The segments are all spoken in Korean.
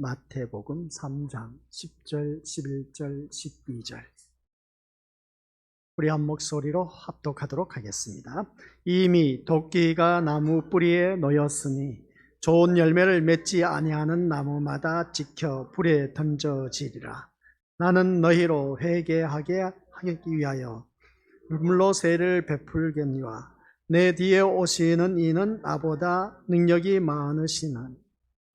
마태복음 3장 10절, 11절, 12절. 우리 한 목소리로 합독하도록 하겠습니다. 이미 도끼가 나무 뿌리에 놓였으니 좋은 열매를 맺지 아니하는 나무마다 지켜 불에 던져지리라. 나는 너희로 회개하게 하기 위하여 물로 세를 베풀겠니와 내 뒤에 오시는 이는 나보다 능력이 많으시는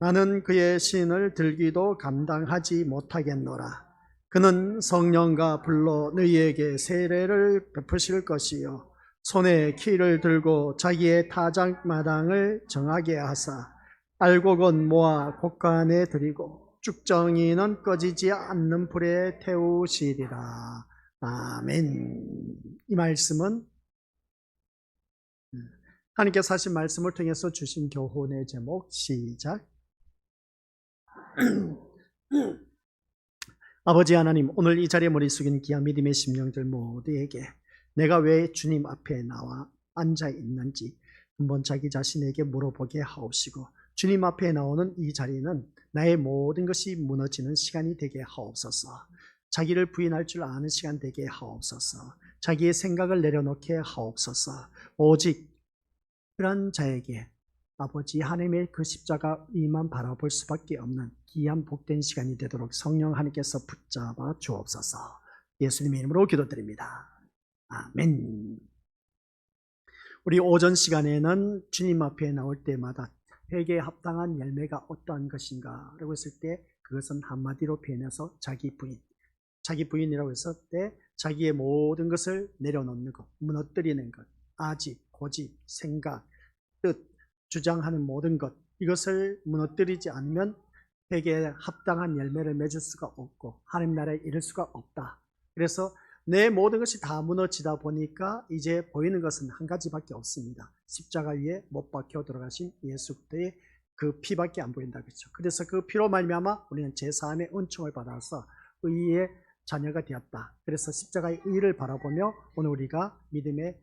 나는 그의 신을 들기도 감당하지 못하겠노라. 그는 성령과 불로 너희에게 세례를 베푸실 것이요 손에 키를 들고 자기의 타작마당을 정하게 하사 알곡은 모아 곡간에 들이고 쭉정이는 꺼지지 않는 불에 태우시리라. 아멘. 이 말씀은 하나님께서 하신 말씀을 통해서 주신 교훈의 제목, 시작. 아버지 하나님, 오늘 이 자리에 머리 숙인 귀한 믿음의 심령들 모두에게 내가 왜 주님 앞에 나와 앉아 있는지 한번 자기 자신에게 물어보게 하옵시고, 주님 앞에 나오는 이 자리는 나의 모든 것이 무너지는 시간이 되게 하옵소서. 자기를 부인할 줄 아는 시간 되게 하옵소서. 자기의 생각을 내려놓게 하옵소서. 오직 그런 자에게 아버지 하나님의 그 십자가 위만 바라볼 수밖에 없는 귀한 복된 시간이 되도록 성령 하나님께서 붙잡아 주옵소서. 예수님의 이름으로 기도드립니다. 아멘. 우리 오전 시간에는 주님 앞에 나올 때마다 회개에 합당한 열매가 어떠한 것인가 라고 했을 때 그것은 한마디로 표현해서 자기 부인, 자기 부인이라고 했을 때 자기의 모든 것을 내려놓는 것, 무너뜨리는 것, 아집, 고집, 생각, 뜻, 주장하는 모든 것, 이것을 무너뜨리지 않으면 회개에 합당한 열매를 맺을 수가 없고 하나님 나라에 이를 수가 없다. 그래서 내 모든 것이 다 무너지다 보니까 이제 보이는 것은 한 가지밖에 없습니다. 십자가 위에 못 박혀 들어가신 예수 그리스도의 그 피밖에 안 보인다, 그렇죠? 그래서 그 피로 말미암아 우리는 제사함의 은총을 받아서 의의 자녀가 되었다. 그래서 십자가의 의를 바라보며 오늘 우리가 믿음의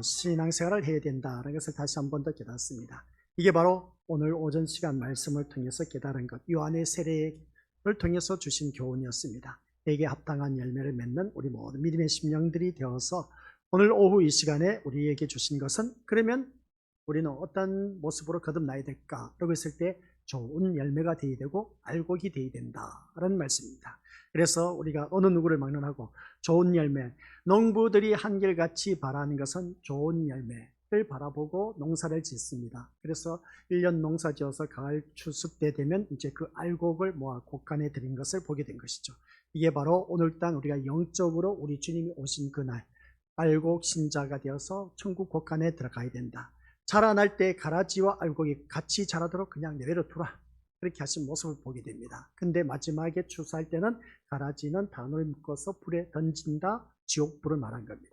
신앙생활을 해야 된다는 것을 다시 한 번 더 깨닫습니다. 이게 바로 오늘 오전 시간 말씀을 통해서 깨달은 것, 요한의 세례를 통해서 주신 교훈이었습니다. 회개에 합당한 열매를 맺는 우리 모든 믿음의 심령들이 되어서 오늘 오후 이 시간에 우리에게 주신 것은, 그러면 우리는 어떤 모습으로 거듭나야 될까? 라고 했을 때 좋은 열매가 되어야 되고 알곡이 되어야 된다라는 말씀입니다. 그래서 우리가 어느 누구를 막론하고 좋은 열매, 농부들이 한결같이 바라는 것은 좋은 열매를 바라보고 농사를 짓습니다. 그래서 1년 농사 지어서 가을 추수 때 되면 이제 그 알곡을 모아 곡간에 들인 것을 보게 된 것이죠. 이게 바로 오늘날 우리가 영적으로 우리 주님이 오신 그날 알곡 신자가 되어서 천국 곡간에 들어가야 된다. 자라날 때 가라지와 알곡이 같이 자라도록 그냥 내버려 두라, 그렇게 하신 모습을 보게 됩니다. 근데 마지막에 추수할 때는 가라지는 단을 묶어서 불에 던진다, 지옥불을 말한 겁니다.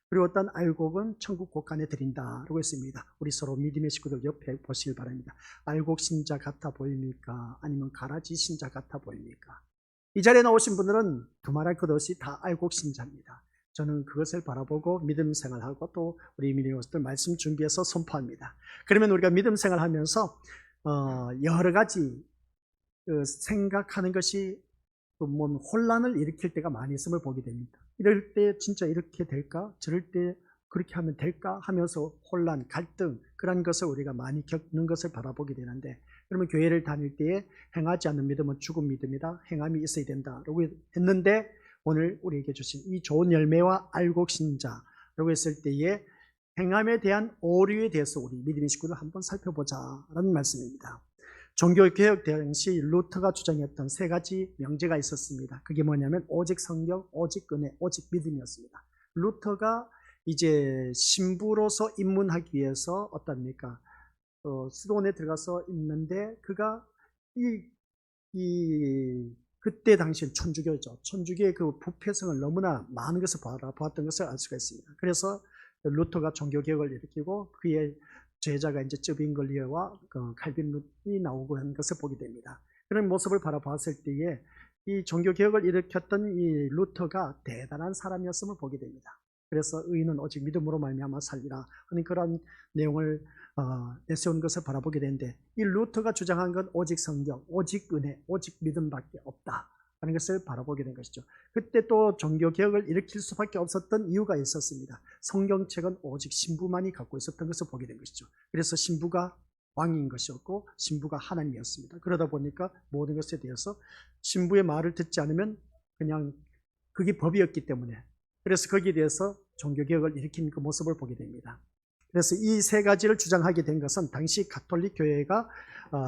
그리고 어떤 알곡은 천국 곡간에 드린다라고 했습니다. 우리 서로 믿음의 식구들 옆에 보시길 바랍니다. 알곡 신자 같아 보입니까? 아니면 가라지 신자 같아 보입니까? 이 자리에 나오신 분들은 두말할 것 없이 다 알곡 신자입니다. 저는 그것을 바라보고 믿음 생활하고 또 우리 믿음의 말씀 준비해서 선포합니다. 그러면 우리가 믿음 생활하면서 여러 가지 생각하는 것이 혼란을 일으킬 때가 많이 있음을 보게 됩니다. 이럴 때 진짜 이렇게 될까? 저럴 때 그렇게 하면 될까? 하면서 혼란, 갈등, 그런 것을 우리가 많이 겪는 것을 바라보게 되는데, 그러면 교회를 다닐 때에 행하지 않는 믿음은 죽은 믿음이다, 행함이 있어야 된다라고 했는데, 오늘 우리에게 주신 이 좋은 열매와 알곡 신자라고 했을 때에 행함에 대한 오류에 대해서 우리 믿음의 식구들 한번 살펴보자라는 말씀입니다. 종교개혁 당시 루터가 주장했던 세 가지 명제가 있었습니다. 그게 뭐냐면 오직 성경, 오직 은혜, 오직 믿음이었습니다. 루터가 이제 신부로서 입문하기 위해서 어떻습니까? 수도원에 들어가서 있는데 그가 그때 당시엔 천주교죠. 천주교의 그 부패성을 너무나 많은 것을 보았던 것을 알 수가 있습니다. 그래서 루터가 종교개혁을 일으키고 그의 제자가 이제 쯔빙글리어와 칼빈이 나오고 하는 것을 보게 됩니다. 그런 모습을 바라봤을 때에 이 종교개혁을 일으켰던 이 루터가 대단한 사람이었음을 보게 됩니다. 그래서 의인은 오직 믿음으로 말미암아 살리라 하는 그런 내용을 내세운 것을 바라보게 되는데, 이 루터가 주장한 건 오직 성경, 오직 은혜, 오직 믿음밖에 없다 하는 것을 바라보게 된 것이죠. 그때 또 종교개혁을 일으킬 수밖에 없었던 이유가 있었습니다. 성경책은 오직 신부만이 갖고 있었던 것을 보게 된 것이죠. 그래서 신부가 왕인 것이었고 신부가 하나님이었습니다. 그러다 보니까 모든 것에 대해서 신부의 말을 듣지 않으면 그냥 그게 법이었기 때문에, 그래서 거기에 대해서 종교개혁을 일으킨 그 모습을 보게 됩니다. 그래서 이 세 가지를 주장하게 된 것은 당시 가톨릭 교회가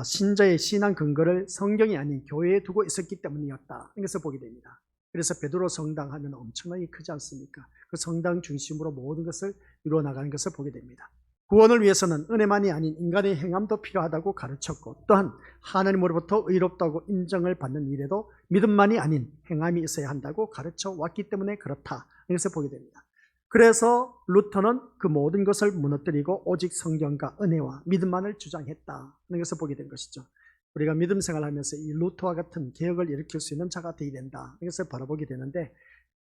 신자의 신앙 근거를 성경이 아닌 교회에 두고 있었기 때문이었다, 이것을 보게 됩니다. 그래서 베드로 성당 하면 엄청나게 크지 않습니까? 그 성당 중심으로 모든 것을 이루어 나가는 것을 보게 됩니다. 구원을 위해서는 은혜만이 아닌 인간의 행함도 필요하다고 가르쳤고, 또한 하나님으로부터 의롭다고 인정을 받는 일에도 믿음만이 아닌 행함이 있어야 한다고 가르쳐 왔기 때문에 그렇다, 이것을 보게 됩니다. 그래서 루터는 그 모든 것을 무너뜨리고 오직 성경과 은혜와 믿음만을 주장했다는 것을 보게 된 것이죠. 우리가 믿음 생활하면서 이 루터와 같은 개혁을 일으킬 수 있는 자가 되어야 된다, 이것을 바라보게 되는데,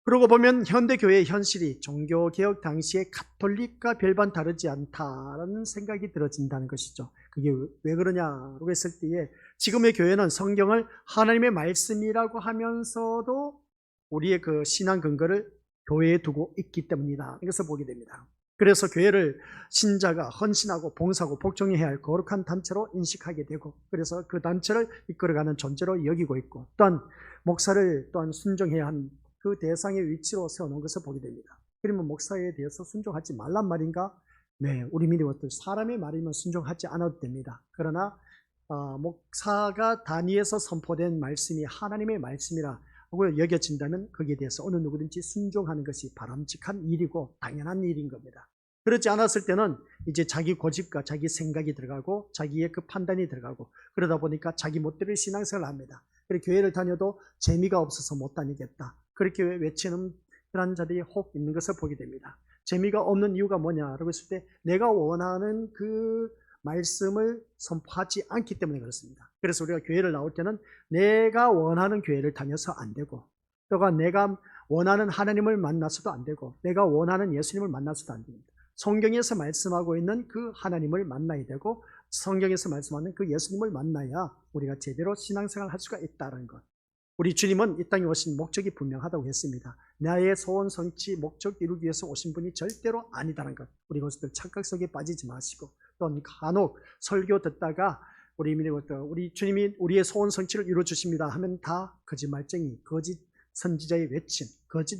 그러고 보면 현대교회의 현실이 종교개혁 당시의 가톨릭과 별반 다르지 않다라는 생각이 들어진다는 것이죠. 그게 왜 그러냐고 했을 때에, 지금의 교회는 성경을 하나님의 말씀이라고 하면서도 우리의 그 신앙 근거를 교회에 두고 있기 때문이다, 이것을 보게 됩니다. 그래서 교회를 신자가 헌신하고 봉사하고 복종해야 할 거룩한 단체로 인식하게 되고, 그래서 그 단체를 이끌어가는 존재로 여기고 있고, 또한 목사를 또한 순종해야 한 그 대상의 위치로 세워놓은 것을 보게 됩니다. 그러면 목사에 대해서 순종하지 말란 말인가? 네, 우리 믿음들 사람의 말이면 순종하지 않아도 됩니다. 그러나 목사가 단위에서 선포된 말씀이 하나님의 말씀이라고 여겨진다면 거기에 대해서 어느 누구든지 순종하는 것이 바람직한 일이고 당연한 일인 겁니다. 그렇지 않았을 때는 이제 자기 고집과 자기 생각이 들어가고 자기의 그 판단이 들어가고, 그러다 보니까 자기 멋대로 신앙생활을 합니다. 그리고 교회를 다녀도 재미가 없어서 못 다니겠다, 그렇게 외치는 그런 자들이 혹 있는 것을 보게 됩니다. 재미가 없는 이유가 뭐냐라고 했을 때, 내가 원하는 그 말씀을 선포하지 않기 때문에 그렇습니다. 그래서 우리가 교회를 나올 때는 내가 원하는 교회를 다녀서 안 되고, 또한 내가 원하는 하나님을 만나서도 안 되고, 내가 원하는 예수님을 만나서도 안 됩니다. 성경에서 말씀하고 있는 그 하나님을 만나야 되고, 성경에서 말씀하는 그 예수님을 만나야 우리가 제대로 신앙생활을 할 수가 있다는 것. 우리 주님은 이 땅에 오신 목적이 분명하다고 했습니다. 나의 소원 성취 목적 이루기 위해서 오신 분이 절대로 아니다는 것. 우리 것들 착각 속에 빠지지 마시고, 또 간혹 설교 듣다가 우리 주님이 우리의 소원 성취를 이루어 주십니다 하면 다 거짓말쟁이, 거짓 선지자의 외침, 거짓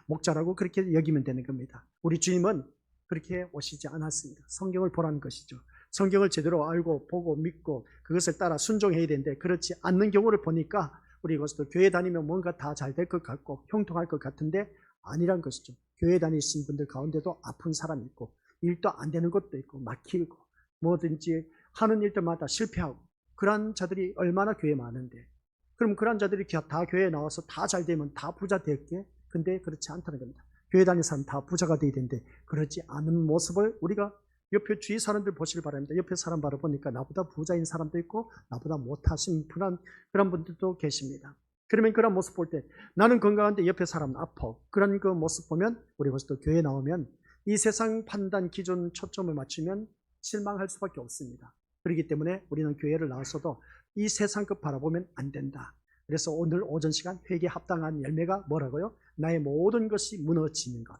목자라고 그렇게 여기면 되는 겁니다. 우리 주님은 그렇게 오시지 않았습니다. 성경을 보라는 것이죠. 성경을 제대로 알고 보고 믿고 그것을 따라 순종해야 되는데, 그렇지 않는 경우를 보니까 우리 이것도 교회 다니면 뭔가 다 잘 될 것 같고 형통할 것 같은데 아니란 것이죠. 교회 다니신 분들 가운데도 아픈 사람이 있고, 일도 안 되는 것도 있고, 막히고, 뭐든지 하는 일들마다 실패하고, 그런 자들이 얼마나 교회에 많은데, 그럼 그런 자들이 다 교회에 나와서 다 잘 되면 다 부자 될게? 근데 그렇지 않다는 겁니다. 교회 다니는 사람 다 부자가 돼야 되는데 그렇지 않은 모습을 우리가 옆에 주위 사람들 보시길 바랍니다. 옆에 사람 바라보니까 나보다 부자인 사람도 있고 나보다 못하신 그런 분들도 계십니다. 그러면 그런 모습 볼 때 나는 건강한데 옆에 사람은 아파, 그런 그 모습 보면 우리 벌써 교회에 나오면 이 세상 판단 기준 초점을 맞추면 실망할 수밖에 없습니다. 그렇기 때문에 우리는 교회를 나와서도 이 세상 것 바라보면 안 된다. 그래서 오늘 오전 시간 회개에 합당한 열매가 뭐라고요? 나의 모든 것이 무너지는 것.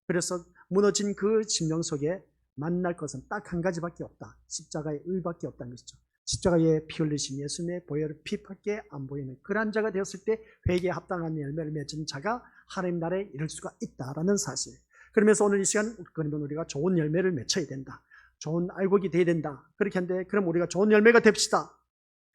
그래서 무너진 그 심령 속에 만날 것은 딱 한 가지밖에 없다. 십자가의 의밖에 없다는 것이죠. 십자가에 피 흘리신 예수님의 보혈 피밖에 안 보이는 그런 자가 되었을 때 회개에 합당한 열매를 맺은 자가 하나님 나라에 이를 수가 있다라는 사실. 그러면서 오늘 이 시간 그러면 우리가 좋은 열매를 맺어야 된다. 좋은 알곡이 돼야 된다. 그렇게 하는데 그럼 우리가 좋은 열매가 됩시다.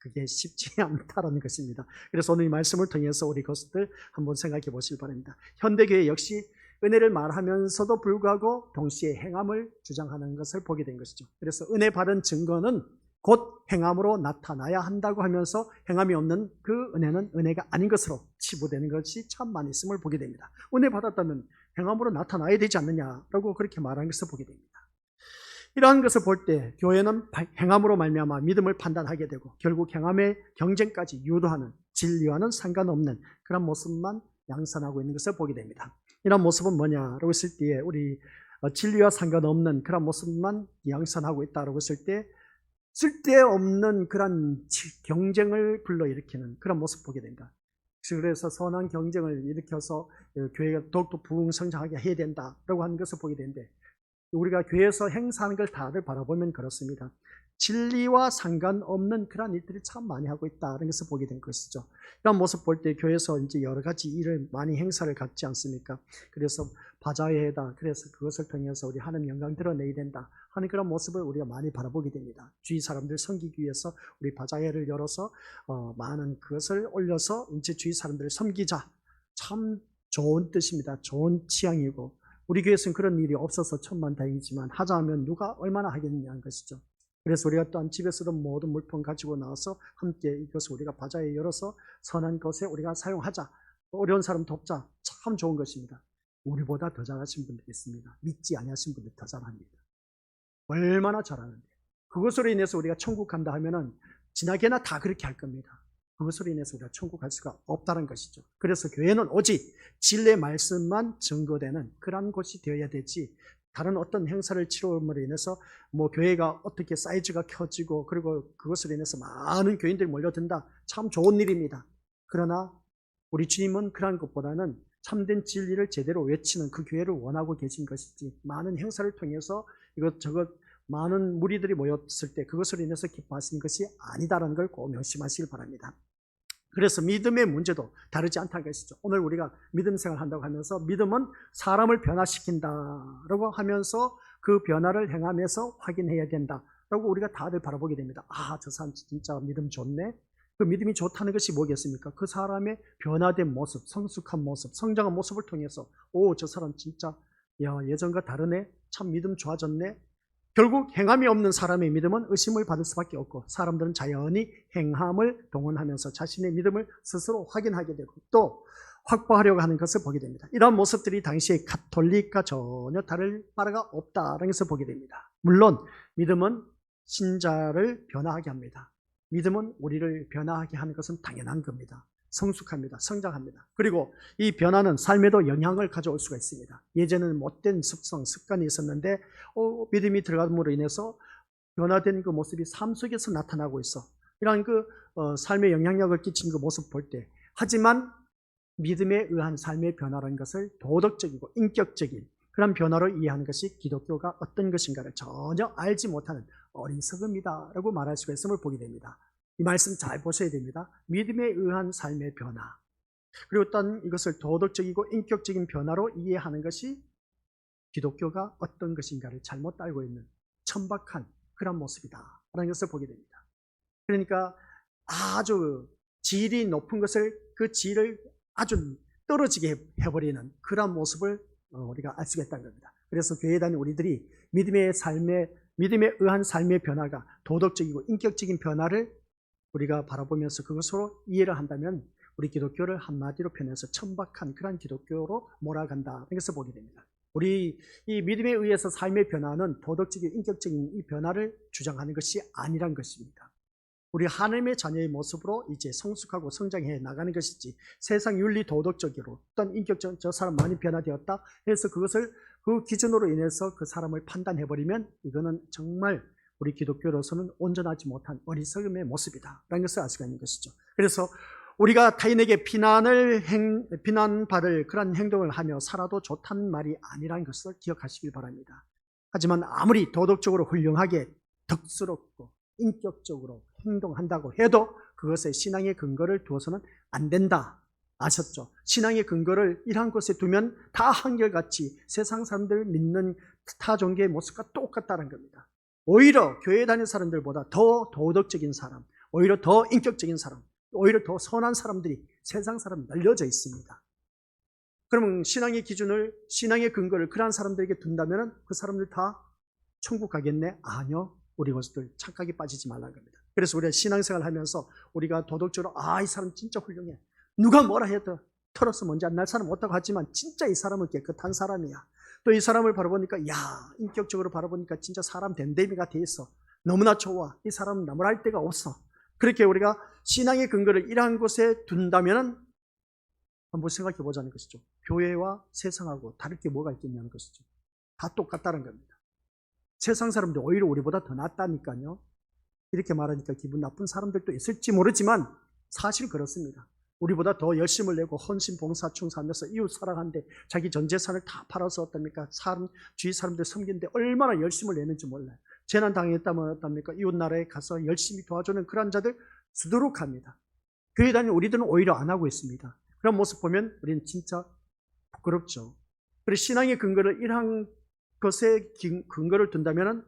그게 쉽지 않다라는 것입니다. 그래서 오늘 이 말씀을 통해서 우리 것들 한번 생각해 보시기 바랍니다. 현대교회 역시 은혜를 말하면서도 불구하고 동시에 행함을 주장하는 것을 보게 된 것이죠. 그래서 은혜 받은 증거는 곧 행함으로 나타나야 한다고 하면서 행함이 없는 그 은혜는 은혜가 아닌 것으로 치부되는 것이 참 많이 있음을 보게 됩니다. 은혜 받았다면 행함으로 나타나야 되지 않느냐라고 그렇게 말하는 것을 보게 됩니다. 이러한 것을 볼 때 교회는 행함으로 말미암아 믿음을 판단하게 되고 결국 행함의 경쟁까지 유도하는, 진리와는 상관없는 그런 모습만 양산하고 있는 것을 보게 됩니다. 이런 모습은 뭐냐라고 했을 때에 우리 진리와 상관없는 그런 모습만 양산하고 있다라고 했을 때 쓸데없는 그런 경쟁을 불러일으키는 그런 모습 보게 된다. 그래서 선한 경쟁을 일으켜서 교회가 더욱더 부흥성장하게 해야 된다라고 하는 것을 보게 되는데 우리가 교회에서 행사하는 걸 다들 바라보면 그렇습니다. 진리와 상관없는 그런 일들을 참 많이 하고 있다는 것을 보게 된 것이죠. 이런 모습 볼 때 교회에서 이제 여러 가지 일을 많이 행사를 갖지 않습니까? 그래서 바자회다. 그래서 그것을 통해서 우리 하나님 영광 드러내야 된다 하는 그런 모습을 우리가 많이 바라보게 됩니다. 주위 사람들 섬기기 위해서 우리 바자회를 열어서 많은 그것을 올려서 이제 주위 사람들을 섬기자. 참 좋은 뜻입니다. 좋은 취향이고 우리 교회에서는 그런 일이 없어서 천만다행이지만 하자 하면 누가 얼마나 하겠느냐는 것이죠. 그래서 우리가 또한 집에서도 모든 물품 가지고 나와서 함께 이것을 우리가 바자회에 열어서 선한 것에 우리가 사용하자. 어려운 사람 돕자. 참 좋은 것입니다. 우리보다 더 잘하신 분들이 있습니다. 믿지 아니하신 분들 더 잘합니다. 얼마나 잘하는데. 그것으로 인해서 우리가 천국 간다 하면은 지나게나 다 그렇게 할 겁니다. 그것으로 인해서 우리가 천국 갈 수가 없다는 것이죠. 그래서 교회는 오직 진리의 말씀만 증거되는 그런 곳이 되어야 되지 다른 어떤 행사를 치러옴으로 인해서 뭐 교회가 어떻게 사이즈가 켜지고 그리고 그것으로 인해서 많은 교인들이 몰려든다. 참 좋은 일입니다. 그러나 우리 주님은 그런 것보다는 참된 진리를 제대로 외치는 그 교회를 원하고 계신 것이지 많은 행사를 통해서 이것저것 많은 무리들이 모였을 때 그것으로 인해서 기뻐하시는 것이 아니다라는 걸 꼭 명심하시길 바랍니다. 그래서 믿음의 문제도 다르지 않다는 것이죠. 오늘 우리가 믿음 생활을 한다고 하면서 믿음은 사람을 변화시킨다라고 하면서 그 변화를 행하면서 확인해야 된다라고 우리가 다들 바라보게 됩니다. 아, 저 사람 진짜 믿음 좋네. 그 믿음이 좋다는 것이 뭐겠습니까? 그 사람의 변화된 모습, 성숙한 모습, 성장한 모습을 통해서 오, 저 사람 진짜 예전과 다르네. 참 믿음 좋아졌네. 결국 행함이 없는 사람의 믿음은 의심을 받을 수밖에 없고 사람들은 자연히 행함을 동원하면서 자신의 믿음을 스스로 확인하게 되고 또 확보하려고 하는 것을 보게 됩니다. 이러한 모습들이 당시의 가톨릭과 전혀 다를 바가 없다는 것을 보게 됩니다. 물론 믿음은 신자를 변화하게 합니다. 믿음은 우리를 변화하게 하는 것은 당연한 겁니다. 성숙합니다. 성장합니다. 그리고 이 변화는 삶에도 영향을 가져올 수가 있습니다. 예전에는 못된 습성, 습관이 있었는데 믿음이 들어감으로 인해서 변화된 그 모습이 삶 속에서 나타나고 있어. 이런 그 삶에 영향력을 끼친 그 모습 볼 때 하지만 믿음에 의한 삶의 변화라는 것을 도덕적이고 인격적인 그런 변화로 이해하는 것이 기독교가 어떤 것인가를 전혀 알지 못하는 어리석음이다라고 말할 수가 있음을 보게 됩니다. 이 말씀 잘 보셔야 됩니다. 믿음에 의한 삶의 변화 그리고 또한 이것을 도덕적이고 인격적인 변화로 이해하는 것이 기독교가 어떤 것인가를 잘못 알고 있는 천박한 그런 모습이다라는 것을 보게 됩니다. 그러니까 아주 질이 높은 것을 그 질을 아주 떨어지게 해버리는 그런 모습을 우리가 알 수가 있다는 겁니다. 그래서 교회에 다니는 우리들이 믿음에 의한 삶의 변화가 도덕적이고 인격적인 변화를 우리가 바라보면서 그것으로 이해를 한다면 우리 기독교를 한마디로 표현해서 천박한 그런 기독교로 몰아간다는 것을 보게 됩니다. 우리 이 믿음에 의해서 삶의 변화는 도덕적인 인격적인 이 변화를 주장하는 것이 아니란 것입니다. 우리 하나님의 자녀의 모습으로 이제 성숙하고 성장해 나가는 것이지 세상 윤리 도덕적으로 어떤 인격적 저 사람 많이 변화되었다 해서 그것을 그 기준으로 인해서 그 사람을 판단해버리면 이거는 정말 우리 기독교로서는 온전하지 못한 어리석음의 모습이다 라는 것을 알 수가 있는 것이죠. 그래서 우리가 타인에게 비난받을 그런 행동을 하며 살아도 좋다는 말이 아니라는 것을 기억하시길 바랍니다. 하지만 아무리 도덕적으로 훌륭하게 덕스럽고 인격적으로 행동한다고 해도 그것에 신앙의 근거를 두어서는 안 된다. 아셨죠? 신앙의 근거를 이러한 것에 두면 다 한결같이 세상 사람들 믿는 타 종교의 모습과 똑같다는 겁니다. 오히려 교회 다니는 사람들보다 더 도덕적인 사람, 오히려 더 인격적인 사람, 오히려 더 선한 사람들이 세상 사람 널려져 있습니다. 그러면 신앙의 기준을, 신앙의 근거를 그러한 사람들에게 둔다면 그 사람들 다 천국 가겠네? 아니요. 우리 것들 착각에 빠지지 말라는 겁니다. 그래서 우리가 신앙생활 하면서 우리가 도덕적으로 이 사람 진짜 훌륭해. 누가 뭐라 해도 털어서 먼지 안 날 사람 없다고 하지만 진짜 이 사람은 깨끗한 사람이야. 또 이 사람을 바라보니까 인격적으로 바라보니까 진짜 사람 됨됨이가 돼 있어. 너무나 좋아. 이 사람은 나무랄 데가 없어. 그렇게 우리가 신앙의 근거를 이러한 곳에 둔다면 한번 생각해 보자는 것이죠. 교회와 세상하고 다를 게 뭐가 있겠냐는 것이죠. 다 똑같다는 겁니다. 세상 사람들 오히려 우리보다 더 낫다니까요. 이렇게 말하니까 기분 나쁜 사람들도 있을지 모르지만 사실 그렇습니다. 우리보다 더 열심을 내고 헌신, 봉사, 충성하면서 이웃 사랑하는데 자기 전 재산을 다 팔아서 어떻습니까? 주위 사람들 섬기는데 얼마나 열심을 내는지 몰라요. 재난 당했다면 어떻습니까? 이웃 나라에 가서 열심히 도와주는 그런 자들 수두룩합니다. 교회 다니는 우리들은 오히려 안 하고 있습니다. 그런 모습 보면 우리는 진짜 부끄럽죠. 그래서 신앙의 근거를 이러한 것에 근거를 둔다면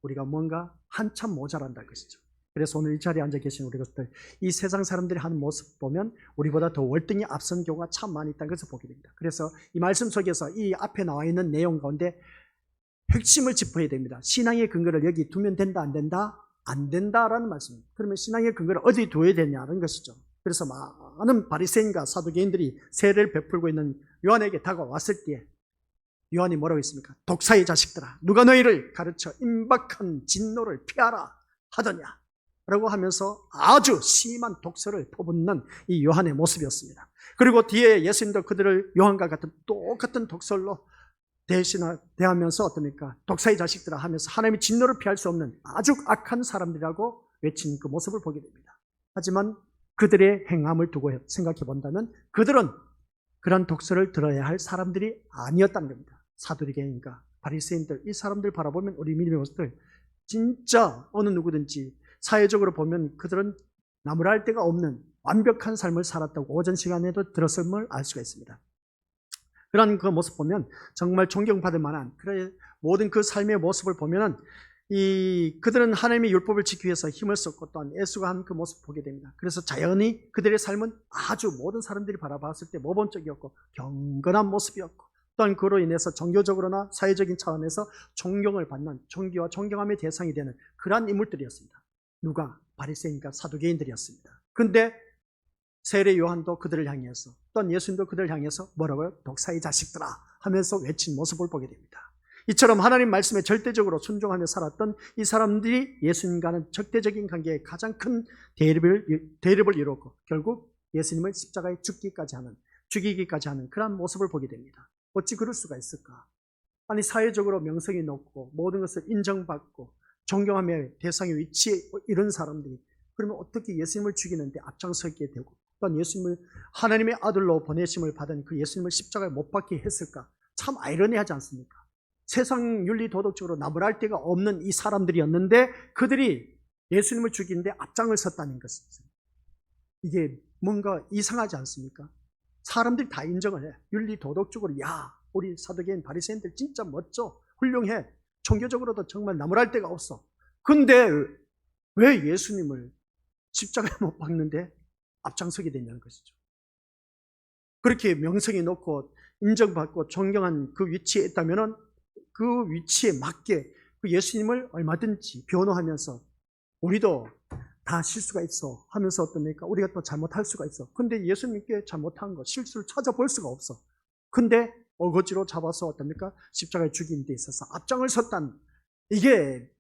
우리가 뭔가 한참 모자란다는 것이죠. 그래서 오늘 이 자리에 앉아 계신 우리 것들, 이 세상 사람들이 하는 모습 보면 우리보다 더 월등히 앞선 경우가 참 많이 있다는 것을 보게 됩니다. 그래서 이 말씀 속에서 이 앞에 나와 있는 내용 가운데 핵심을 짚어야 됩니다. 신앙의 근거를 여기 두면 된다, 안 된다? 안 된다라는 말씀입니다. 그러면 신앙의 근거를 어디 둬야 되냐는 것이죠. 그래서 많은 바리새인과 사두개인들이 세례를 베풀고 있는 요한에게 다가왔을 때에 요한이 뭐라고 했습니까? 독사의 자식들아, 누가 너희를 가르쳐 임박한 진노를 피하라 하더냐 라고 하면서 아주 심한 독서를 퍼붓는 이 요한의 모습이었습니다. 그리고 뒤에 예수님도 그들을 요한과 같은 똑같은 독설로 대하면서 어떻습니까? 독사의 자식들아 하면서 하나님의 진노를 피할 수 없는 아주 악한 사람들이라고 외친 그 모습을 보게 됩니다. 하지만 그들의 행함을 두고 생각해 본다면 그들은 그런 독설을 들어야 할 사람들이 아니었다는 겁니다. 사두개인과 바리새인들, 이 사람들 바라보면 우리 믿음의 모습들 진짜 어느 누구든지 사회적으로 보면 그들은 나무랄 데가 없는 완벽한 삶을 살았다고 오전 시간에도 들었음을 알 수가 있습니다. 그런 그 모습 보면 정말 존경받을 만한 그래 모든 그 삶의 모습을 보면은 그들은 하나님의 율법을 지키기 위해서 힘을 썼고 또한 애수가 한 그 모습을 보게 됩니다. 그래서 자연히 그들의 삶은 아주 모든 사람들이 바라봤을 때 모범적이었고 경건한 모습이었고 또한 그로 인해서 종교적으로나 사회적인 차원에서 존경을 받는 존귀와 존경함의 대상이 되는 그러한 인물들이었습니다. 누가? 바리새인과 사두개인들이었습니다. 그런데 세례 요한도 그들을 향해서 또한 예수님도 그들을 향해서 뭐라고요? 독사의 자식들아 하면서 외친 모습을 보게 됩니다. 이처럼 하나님 말씀에 절대적으로 순종하며 살았던 이 사람들이 예수님과는 적대적인 관계에 가장 큰 대립을 이뤘고 결국 예수님을 십자가에 죽기까지 하는 그런 모습을 보게 됩니다. 어찌 그럴 수가 있을까? 아니 사회적으로 명성이 높고 모든 것을 인정받고 존경하며 대상의 위치에 이런 사람들이 그러면 어떻게 예수님을 죽이는데 앞장서게 되고 또한 예수님을 하나님의 아들로 보내심을 받은 그 예수님을 십자가에 못 박게 했을까? 참 아이러니하지 않습니까? 세상 윤리 도덕적으로 나무랄 데가 없는 이 사람들이었는데 그들이 예수님을 죽이는데 앞장을 섰다는 것입니다. 이게 뭔가 이상하지 않습니까? 사람들이 다 인정을 해. 윤리 도덕적으로 야 우리 사두개인 바리새인들 진짜 멋져 훌륭해. 종교적으로도 정말 나무랄 데가 없어. 근데 왜 예수님을 십자가에 못 박는데 앞장서게 되냐는 것이죠. 그렇게 명성이 높고 인정받고 존경한 그 위치에 있다면 그 위치에 맞게 그 예수님을 얼마든지 변호하면서 우리도 다 실수가 있어 하면서 어떻습니까? 우리가 또 잘못할 수가 있어. 근데 예수님께 잘못한 거 실수를 찾아볼 수가 없어. 근데 어거지로 잡아서 어떻습니까? 십자가에 죽이는 데 있어서 앞장을 섰다는 이게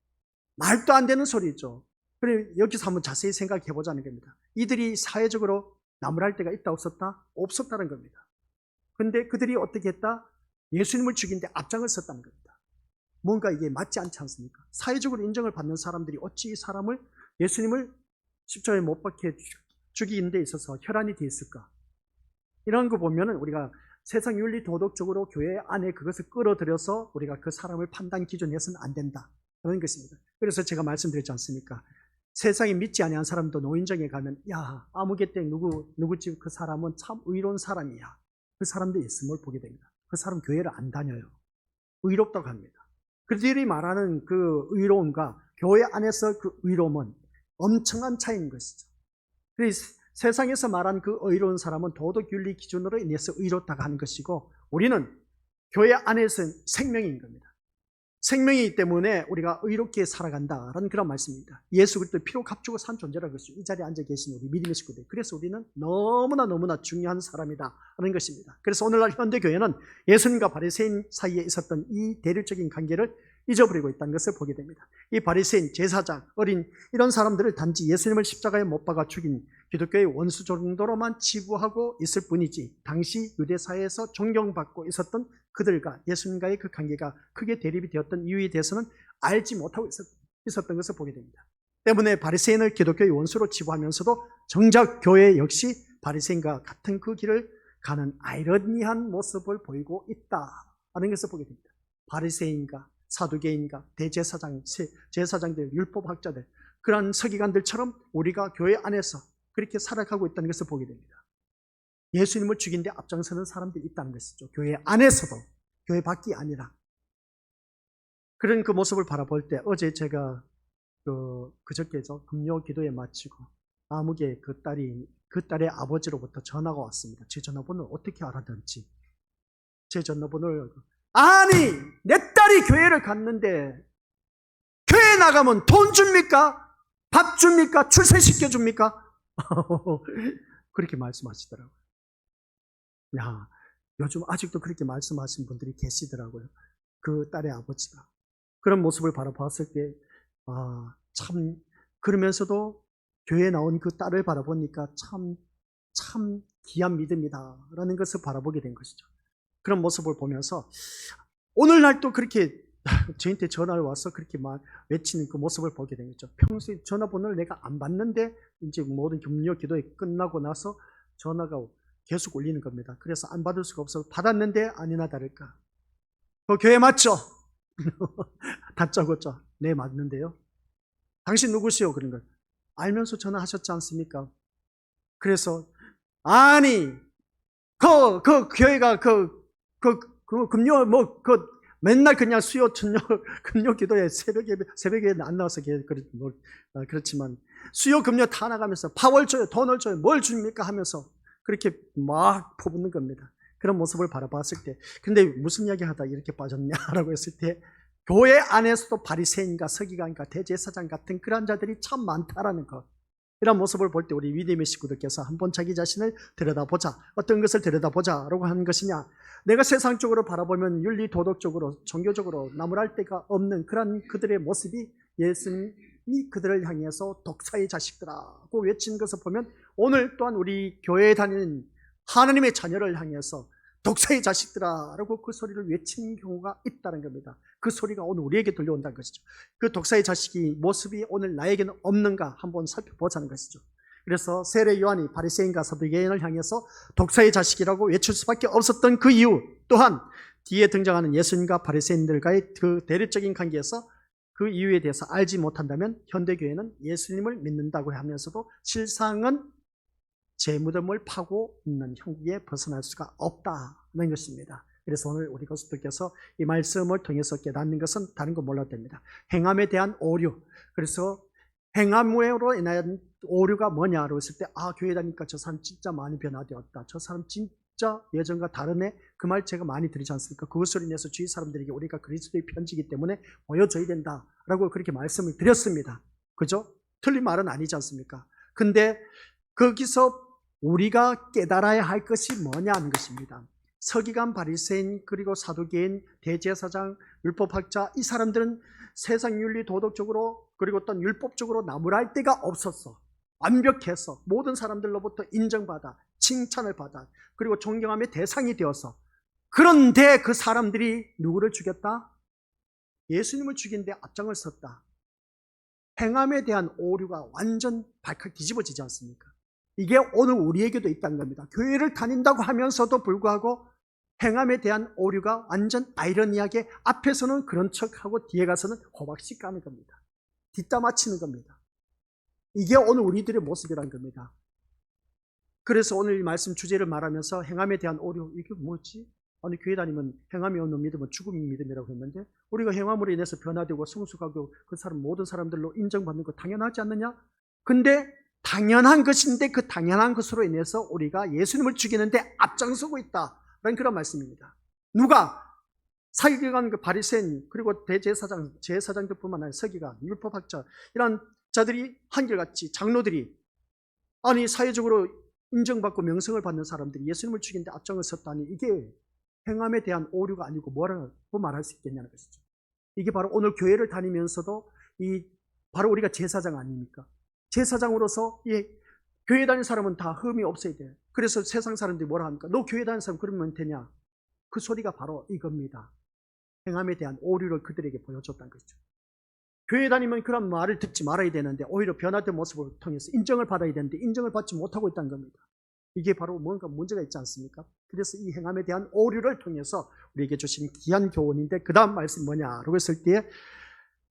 말도 안 되는 소리죠. 그래 여기서 한번 자세히 생각해 보자는 겁니다. 이들이 사회적으로 나무랄 데가 있다 없었다? 없었다는 겁니다. 근데 그들이 어떻게 했다? 예수님을 죽이는데 앞장을 섰다는 겁니다. 뭔가 이게 맞지 않지 않습니까? 사회적으로 인정을 받는 사람들이 어찌 이 사람을 예수님을 십자가에 못 박혀 죽이는 데 있어서 혈안이 되어 있을까? 이런 거 보면은 우리가 세상 윤리 도덕적으로 교회 안에 그것을 끌어들여서 우리가 그 사람을 판단 기준에 해서는 안 된다. 그런 것입니다. 그래서 제가 말씀드렸지 않습니까? 세상에 믿지 아니한 사람도 노인정에 가면 야 아무개 때 누구 집 그 사람은 참 의로운 사람이야. 그 사람도 있음을 보게 됩니다. 그 사람 교회를 안 다녀요. 의롭다고 합니다. 그들이 말하는 그 의로움과 교회 안에서 그 의로움은 엄청난 차이인 것이죠. 그래서 세상에서 말한 그 의로운 사람은 도덕윤리 기준으로 인해서 의롭다고 하는 것이고 우리는 교회 안에서는 생명인 겁니다. 생명이기 때문에 우리가 의롭게 살아간다라는 그런 말씀입니다. 예수 그리스도의 피로 값주고 산 존재라는 것이죠. 이 자리에 앉아 계신 우리 믿음의 식구들. 그래서 우리는 너무나 중요한 사람이다라는 것입니다. 그래서 오늘날 현대교회는 예수님과 바리새인 사이에 있었던 이 대립적인 관계를 잊어버리고 있다는 것을 보게 됩니다. 이 바리새인, 제사장, 어린 이런 사람들을 단지 예수님을 십자가에 못 박아 죽인 기독교의 원수 정도로만 치부하고 있을 뿐이지 당시 유대 사회에서 존경받고 있었던 그들과 예수님과의 그 관계가 크게 대립이 되었던 이유에 대해서는 알지 못하고 있었던 것을 보게 됩니다. 때문에 바리새인을 기독교의 원수로 치부하면서도 정작 교회 역시 바리새인과 같은 그 길을 가는 아이러니한 모습을 보이고 있다는 것을 보게 됩니다. 바리새인과 사두개인과 대제사장, 제사장들, 율법학자들, 그런 서기관들처럼 우리가 교회 안에서 그렇게 살아가고 있다는 것을 보게 됩니다. 예수님을 죽인 데 앞장서는 사람들이 있다는 것이죠. 교회 안에서도, 교회 밖이 아니라. 그런 그 모습을 바라볼 때 어제 제가 그저께죠. 금요 기도에 마치고 아무개 그 딸의 아버지로부터 전화가 왔습니다. 제 전화번호를 어떻게 알아듣는지. 제 전화번호를 아니 내 딸이 교회를 갔는데 교회 나가면 돈 줍니까? 밥 줍니까? 출세시켜 줍니까? 그렇게 말씀하시더라고요. 야, 요즘 아직도 그렇게 말씀하신 분들이 계시더라고요. 그 딸의 아버지가. 그런 모습을 바라봤을 때 참 그러면서도 교회에 나온 그 딸을 바라보니까 참 귀한 믿음이다라는 것을 바라보게 된 것이죠. 그런 모습을 보면서 오늘날 또 그렇게 저한테 전화를 와서 그렇게 막 외치는 그 모습을 보게 된 거죠. 평소에 전화번호를 내가 안 받는데 이제 모든 금요 기도에 끝나고 나서 전화가 계속 울리는 겁니다. 그래서 안 받을 수가 없어서 받았는데 아니나 다를까. 그 교회 맞죠? 다짜고짜. 네, 맞는데요. 당신 누구시오? 그런 걸. 알면서 전화하셨지 않습니까? 그래서 아니 그 교회가 금요 맨날 그냥 수요 천요 금요 기도에 새벽에 안 나와서 그렇지만 수요 금요 다 나가면서 파월 줘요, 돈을 줘요, 뭘 줍니까 하면서 그렇게 막 퍼붓는 겁니다. 그런 모습을 바라봤을 때 근데 무슨 이야기 하다 이렇게 빠졌냐라고 했을 때 교회 안에서도 바리새인과 서기관과 대제사장 같은 그런 자들이 참 많다라는 것. 이런 모습을 볼 때 우리 믿음의 식구들께서 한번 자기 자신을 들여다보자. 어떤 것을 들여다보자라고 하는 것이냐. 내가 세상적으로 바라보면 윤리 도덕적으로 종교적으로 나무랄 데가 없는 그런 그들의 모습이 예수님이 그들을 향해서 독사의 자식들아고 외친 것을 보면 오늘 또한 우리 교회에 다니는 하나님의 자녀를 향해서 독사의 자식들아라고 그 소리를 외치는 경우가 있다는 겁니다. 그 소리가 오늘 우리에게 들려온다는 것이죠. 그 독사의 자식이 모습이 오늘 나에게는 없는가 한번 살펴보자는 것이죠. 그래서 세례 요한이 바리새인과 사두개인을 향해서 독사의 자식이라고 외칠 수밖에 없었던 그 이유 또한 뒤에 등장하는 예수님과 바리새인들과의 그 대립적인 관계에서 그 이유에 대해서 알지 못한다면 현대교회는 예수님을 믿는다고 하면서도 실상은 제 무덤을 파고 있는 형국에 벗어날 수가 없다는 것입니다. 그래서 오늘 우리 교수들께서 이 말씀을 통해서 깨닫는 것은 다른 거 몰라도 됩니다. 행함에 대한 오류. 그래서 행함으로 인한 오류가 뭐냐라고 했을 때 교회 다니까 저 사람 진짜 많이 변화되었다. 저 사람 진짜 예전과 다르네. 그 말 제가 많이 들리지 않습니까? 그것으로 인해서 주위 사람들에게 우리가 그리스도의 편지이기 때문에 보여줘야 된다라고 그렇게 말씀을 드렸습니다. 그죠? 틀린 말은 아니지 않습니까? 근데 거기서 우리가 깨달아야 할 것이 뭐냐는 것입니다. 서기관, 바리새인, 그리고 사두개인, 대제사장, 율법학자 이 사람들은 세상 윤리 도덕적으로 그리고 어떤 율법적으로 나무랄 데가 없었어. 완벽해서 모든 사람들로부터 인정받아 칭찬을 받아 그리고 존경함의 대상이 되어서 그런데 그 사람들이 누구를 죽였다? 예수님을 죽인 데 앞장을 섰다. 행함에 대한 오류가 완전 발칵 뒤집어지지 않습니까? 이게 오늘 우리에게도 있다는 겁니다. 교회를 다닌다고 하면서도 불구하고 행함에 대한 오류가 완전 아이러니하게 앞에서는 그런 척하고 뒤에 가서는 호박씩 까는 겁니다. 뒷담화치는 겁니다. 이게 오늘 우리들의 모습이라는 겁니다. 그래서 오늘 이 말씀 주제를 말하면서 행함에 대한 오류 이게 뭐지? 아니 교회 다니면 행함이 없는 믿음은 죽음의 믿음이라고 했는데 우리가 행함으로 인해서 변화되고 성숙하고 그 사람 모든 사람들로 인정받는 거 당연하지 않느냐? 근데 당연한 것인데 그 당연한 것으로 인해서 우리가 예수님을 죽이는데 앞장서고 있다라는 그런 말씀입니다. 누가? 사기관, 그 바리새인 그리고 대제사장, 제사장들뿐만 아니라 서기관, 율법학자 이런 자들이 한결같이 장로들이 아니 사회적으로 인정받고 명성을 받는 사람들이 예수님을 죽이는데 앞장을 섰다니 이게 행함에 대한 오류가 아니고 뭐라고 말할 수 있겠냐는 것이죠. 이게 바로 오늘 교회를 다니면서도 바로 우리가 제사장 아닙니까? 제사장으로서 교회 다니는 사람은 다 흠이 없어야 돼. 그래서 세상 사람들이 뭐라 합니까? 너 교회 다니는 사람 그러면 되냐? 그 소리가 바로 이겁니다. 행함에 대한 오류를 그들에게 보여줬다는 거죠. 교회 다니면 그런 말을 듣지 말아야 되는데 오히려 변화된 모습을 통해서 인정을 받아야 되는데 인정을 받지 못하고 있다는 겁니다. 이게 바로 뭔가 문제가 있지 않습니까? 그래서 이 행함에 대한 오류를 통해서 우리에게 주신 귀한 교훈인데 그 다음 말씀이 뭐냐라고 했을 때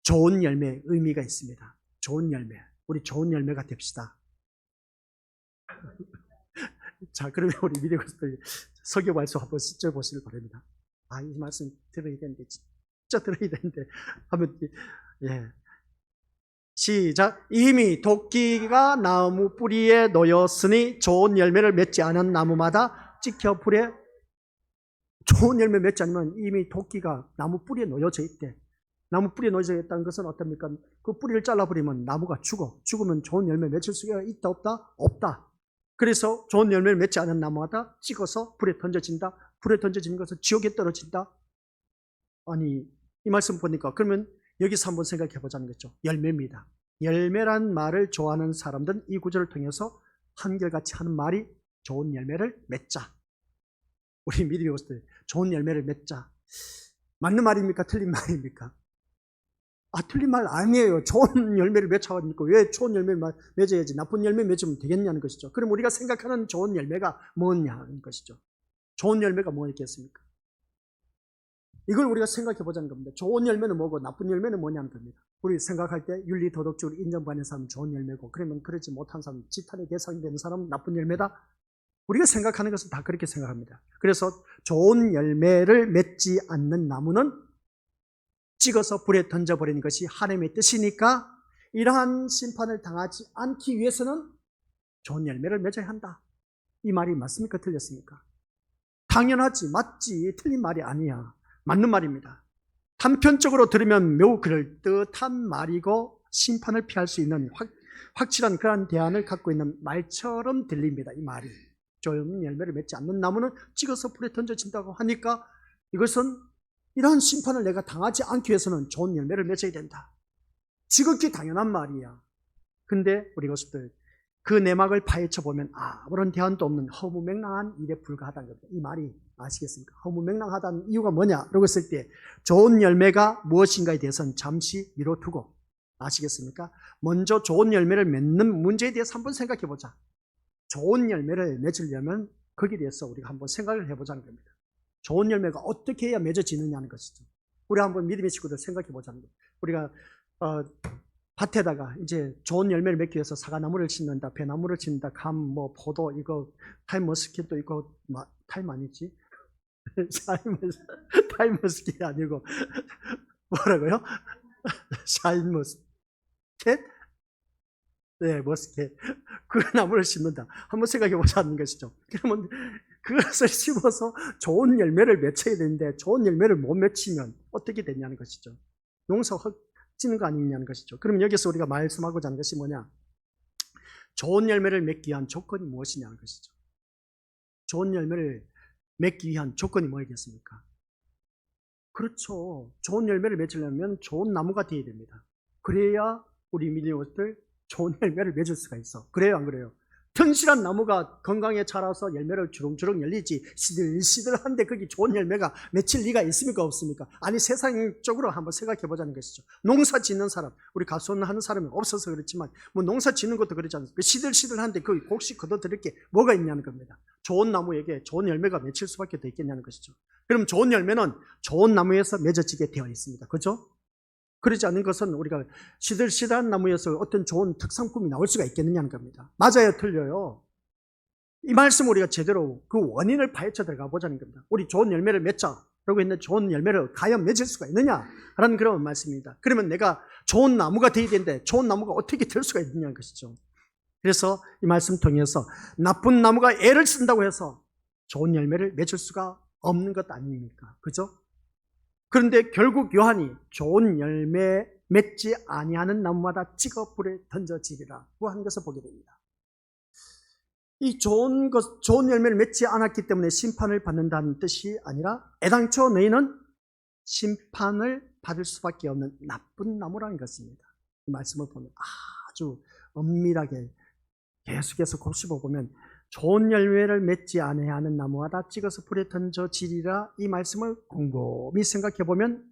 좋은 열매의 의미가 있습니다. 좋은 열매. 우리 좋은 열매가 됩시다. 자, 그러면 우리 미디어 것들 설교 말씀 한번 진짜 보시길 바랍니다. 이 말씀 들어야 되는데 진짜 들어야 되는데 하면 시작. 이미 도끼가 나무 뿌리에 놓였으니 좋은 열매를 맺지 않은 나무마다 찍혀 불에 좋은 열매 맺지 않으면 이미 도끼가 나무 뿌리에 놓여져 있대. 나무 뿌리에 놓여져 있다는 것은 어떻습니까? 그 뿌리를 잘라버리면 나무가 죽으면 좋은 열매 맺을 수가 있다 없다? 없다. 그래서 좋은 열매를 맺지 않은 나무마다 찍어서 불에 던져진다. 불에 던져지는 것은 지옥에 떨어진다. 아니 이 말씀 보니까 그러면 여기서 한번 생각해 보자는 거죠. 열매입니다. 열매란 말을 좋아하는 사람들은 이 구절을 통해서 한결같이 하는 말이 좋은 열매를 맺자. 우리 미리 배웠을 때 좋은 열매를 맺자. 맞는 말입니까? 틀린 말입니까? 틀린 말 아니에요. 좋은 열매를 맺자니까 왜 좋은 열매를 맺어야지 나쁜 열매 맺으면 되겠냐는 것이죠. 그럼 우리가 생각하는 좋은 열매가 뭐냐는 것이죠. 좋은 열매가 뭐겠습니까? 이걸 우리가 생각해 보자는 겁니다. 좋은 열매는 뭐고 나쁜 열매는 뭐냐는 겁니다. 우리 생각할 때 윤리 도덕적으로 인정받는 사람은 좋은 열매고 그러면 그러지 못한 사람, 지탄의 대상이 되는 사람은 나쁜 열매다. 우리가 생각하는 것은 다 그렇게 생각합니다. 그래서 좋은 열매를 맺지 않는 나무는 찍어서 불에 던져버리는 것이 하나님의 뜻이니까 이러한 심판을 당하지 않기 위해서는 좋은 열매를 맺어야 한다. 이 말이 맞습니까? 틀렸습니까? 당연하지, 맞지, 틀린 말이 아니야. 맞는 말입니다. 단편적으로 들으면 매우 그럴듯한 말이고 심판을 피할 수 있는 확실한 그런 대안을 갖고 있는 말처럼 들립니다. 이 말이. 좋은 열매를 맺지 않는 나무는 찍어서 불에 던져진다고 하니까 이것은 이러한 심판을 내가 당하지 않기 위해서는 좋은 열매를 맺어야 된다. 지극히 당연한 말이야. 근데 우리 것들 그 내막을 파헤쳐 보면 아무런 대안도 없는 허무맹랑한 일에 불과하다는 겁니다. 이 말이 아시겠습니까? 허무맹랑하다는 이유가 뭐냐라고 했을 때 좋은 열매가 무엇인가에 대해서는 잠시 미뤄두고 아시겠습니까? 먼저 좋은 열매를 맺는 문제에 대해서 한번 생각해 보자. 좋은 열매를 맺으려면 거기에 대해서 우리가 한번 생각을 해보자는 겁니다. 좋은 열매가 어떻게 해야 맺어지느냐는 것이죠. 우리 한번 믿음의 친구들 생각해 보자는 거예요. 우리가 밭에다가 이제 좋은 열매를 맺기 위해서 사과나무를 심는다, 배나무를 심는다, 감, 포도, 이거 타임머스켓도 있고, 타임 아니지? 타임머스켓이 아니고 뭐라고요? 샤인머스켓? 네, 머스켓. 그 나무를 심는다. 한번 생각해 보자는 것이죠. 그러면 그것을 심어서 좋은 열매를 맺어야 되는데 좋은 열매를 못 맺히면 어떻게 되냐는 것이죠. 농사 헛지는 거 아니냐는 것이죠. 그러면 여기서 우리가 말씀하고자 하는 것이 뭐냐? 좋은 열매를 맺기 위한 조건이 무엇이냐는 것이죠. 좋은 열매를 맺기 위한 조건이 뭐겠습니까? 그렇죠. 좋은 열매를 맺으려면 좋은 나무가 되어야 됩니다. 그래야 우리 믿는 것들 좋은 열매를 맺을 수가 있어. 그래요, 안 그래요? 튼실한 나무가 건강에 자라서 열매를 주렁주렁 열리지 시들시들한데 거기 좋은 열매가 맺힐 리가 있습니까? 없습니까? 아니 세상적으로 한번 생각해 보자는 것이죠. 농사 짓는 사람, 우리 가수하는 사람이 없어서 그렇지만 농사 짓는 것도 그렇지 않습니까? 시들시들한데 거기 곡식 걷어들일 게 뭐가 있냐는 겁니다. 좋은 나무에게 좋은 열매가 맺힐 수밖에 더 있겠냐는 것이죠. 그럼 좋은 열매는 좋은 나무에서 맺어지게 되어 있습니다. 그렇죠? 그러지 않는 것은 우리가 시들시들한 나무에서 어떤 좋은 특상품이 나올 수가 있겠느냐는 겁니다. 맞아요, 틀려요? 이 말씀 우리가 제대로 그 원인을 파헤쳐 들어가 보자는 겁니다. 우리 좋은 열매를 맺자라고 했는데 좋은 열매를 과연 맺을 수가 있느냐라는 그런 말씀입니다. 그러면 내가 좋은 나무가 되어야 되는데 좋은 나무가 어떻게 될 수가 있느냐는 것이죠. 그래서 이 말씀 통해서 나쁜 나무가 애를 쓴다고 해서 좋은 열매를 맺을 수가 없는 것 아닙니까? 그죠? 그런데 결국 요한이 좋은 열매 맺지 아니하는 나무마다 찍어 불에 던져지리라고 하는 것을 보게 됩니다. 이 좋은 열매를 맺지 않았기 때문에 심판을 받는다는 뜻이 아니라 애당초 너희는 심판을 받을 수밖에 없는 나쁜 나무라는 것입니다. 이 말씀을 보면 아주 엄밀하게 계속해서 곱씹어 보면 좋은 열매를 맺지 아니하는 나무마다 찍어서 불에 던져지리라, 이 말씀을 곰곰이 생각해 보면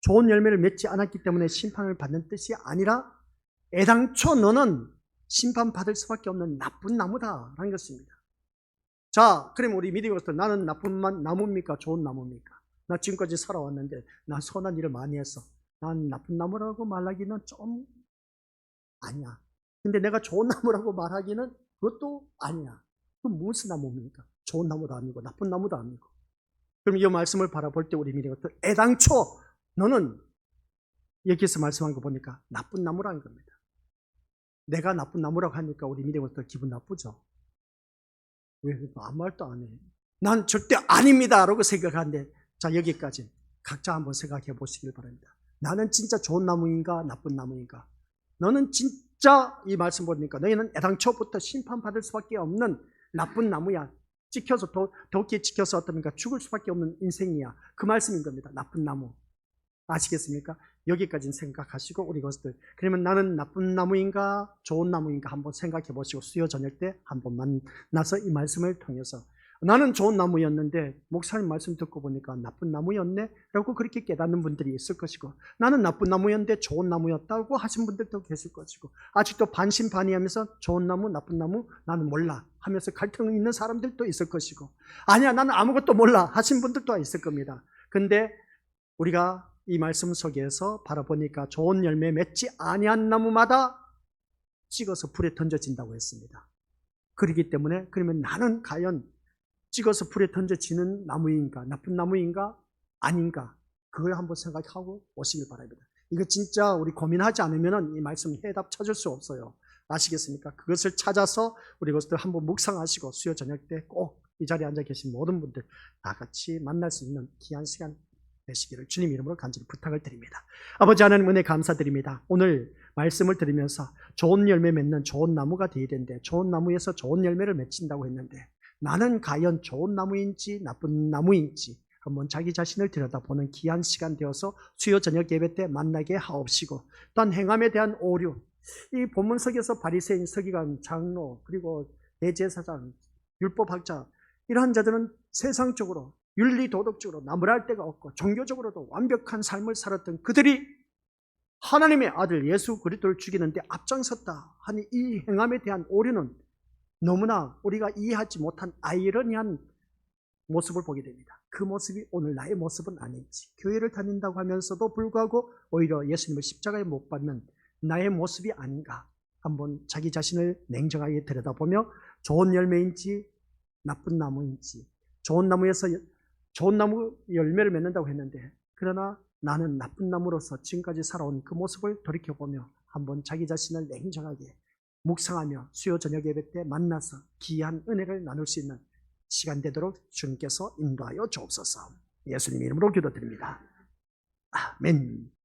좋은 열매를 맺지 않았기 때문에 심판을 받는 뜻이 아니라 애당초 너는 심판받을 수밖에 없는 나쁜 나무다라는 것입니다. 자, 그럼 우리 믿음으로서 나는 나쁜 나무입니까? 좋은 나무입니까? 나 지금까지 살아왔는데 나 선한 일을 많이 했어. 난 나쁜 나무라고 말하기는 좀 아니야. 근데 내가 좋은 나무라고 말하기는 그것도 아니야. 그럼 무슨 나무입니까? 좋은 나무도 아니고 나쁜 나무도 아니고. 그럼 이 말씀을 바라볼 때 우리 믿음으로서 애당초 너는 여기서 말씀한 거 보니까 나쁜 나무라는 겁니다. 내가 나쁜 나무라고 하니까 우리 믿음으로서 기분 나쁘죠? 왜 아무 말도 안 해? 난 절대 아닙니다 라고 생각하는데, 자, 여기까지 각자 한번 생각해 보시길 바랍니다. 나는 진짜 좋은 나무인가 나쁜 나무인가? 너는 진짜 이 말씀 보니까 너희는 애당초부터 심판받을 수밖에 없는 나쁜 나무야. 찍혀서 도끼에 찍혀서 어떻습니까? 죽을 수밖에 없는 인생이야. 그 말씀인 겁니다. 나쁜 나무. 아시겠습니까? 여기까지는 생각하시고 우리 것들, 그러면 나는 나쁜 나무인가 좋은 나무인가 한번 생각해 보시고 수요 저녁 때 한번 만나서 이 말씀을 통해서 나는 좋은 나무였는데 목사님 말씀 듣고 보니까 나쁜 나무였네 라고 그렇게 깨닫는 분들이 있을 것이고, 나는 나쁜 나무였는데 좋은 나무였다고 하신 분들도 계실 것이고, 아직도 반신반의하면서 좋은 나무 나쁜 나무 나는 몰라 하면서 갈등 있는 사람들도 있을 것이고, 아니야 나는 아무것도 몰라 하신 분들도 있을 겁니다. 근데 우리가 이 말씀 속에서 바라보니까 좋은 열매 맺지 아니한 나무마다 찍어서 불에 던져진다고 했습니다. 그렇기 때문에 그러면 나는 과연 찍어서 불에 던져지는 나무인가 나쁜 나무인가 아닌가, 그걸 한번 생각하고 오시길 바랍니다. 이거 진짜 우리 고민하지 않으면 이 말씀 해답 찾을 수 없어요. 아시겠습니까? 그것을 찾아서 우리 것들 한번 묵상하시고 수요 저녁 때 꼭 이 자리에 앉아 계신 모든 분들 다 같이 만날 수 있는 귀한 시간 되시기를 주님 이름으로 간절히 부탁을 드립니다. 아버지 하나님 은혜 감사드립니다. 오늘 말씀을 들으면서 좋은 열매 맺는 좋은 나무가 되어야 되는데 좋은 나무에서 좋은 열매를 맺힌다고 했는데 나는 과연 좋은 나무인지 나쁜 나무인지 한번 자기 자신을 들여다보는 귀한 시간 되어서 수요 저녁 예배 때 만나게 하옵시고, 또한 행함에 대한 오류, 이 본문 속에서 바리새인, 서기관, 장로, 그리고 대제사장, 율법학자, 이러한 자들은 세상적으로 윤리 도덕적으로 나무랄 데가 없고 종교적으로도 완벽한 삶을 살았던 그들이 하나님의 아들 예수 그리스도를 죽이는데 앞장섰다 하니 이 행함에 대한 오류는 너무나 우리가 이해하지 못한 아이러니한 모습을 보게 됩니다. 그 모습이 오늘 나의 모습은 아닌지, 교회를 다닌다고 하면서도 불구하고 오히려 예수님을 십자가에 못 박는 나의 모습이 아닌가, 한번 자기 자신을 냉정하게 들여다보며 좋은 열매인지 나쁜 나무인지, 좋은 나무에서 좋은 나무 열매를 맺는다고 했는데 그러나 나는 나쁜 나무로서 지금까지 살아온 그 모습을 돌이켜보며 한번 자기 자신을 냉정하게 묵상하며 수요 저녁 예배 때 만나서 귀한 은혜를 나눌 수 있는 시간 되도록 주님께서 인도하여 주옵소서. 예수님 이름으로 기도드립니다. 아멘.